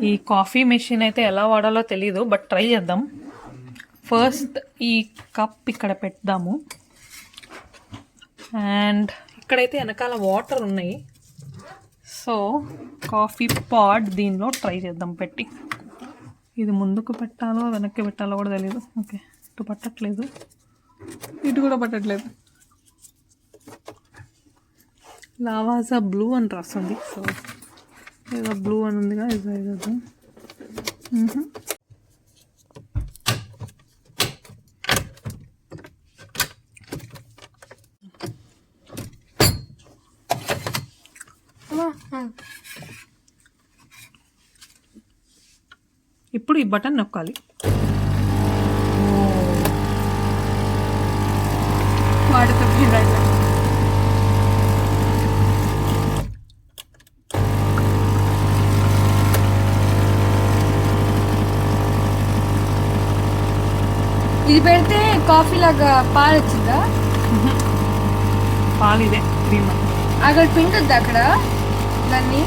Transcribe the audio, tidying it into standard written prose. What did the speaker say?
ఈ coffee machine అయితే ఎలా వాడాలో తెలీదు, బట్ ట్రై చేద్దాం. ఫస్ట్ ఈ కప్ ఇక్కడ పెడదాము. అండ్ ఇక్కడైతే వెనకాల వాటర్ ఉన్నాయి. సో కాఫీ పాడ్ దీనిలో ట్రై చేద్దాం పెట్టి. ఇది ముందుకు పెట్టాలో వెనక్కి పెట్టాలో కూడా తెలీదు. ఓకే, ఇటు పట్టట్లేదు, ఇటు కూడా పట్టట్లేదు. లావాజా బ్లూ అని రాస్తుంది. సో ఏదో బ్లూ అని ఉందిగా, ఇది ట్రై చేద్దాం. ఇప్పుడు ఈ బటన్ నొక్కాలి. ఇది పెడితే కాఫీ లాగా పాలు వచ్చిందా? పాలు ఇదే క్రీమ్. అక్కడ పిండుద్ది అక్కడ దాన్ని.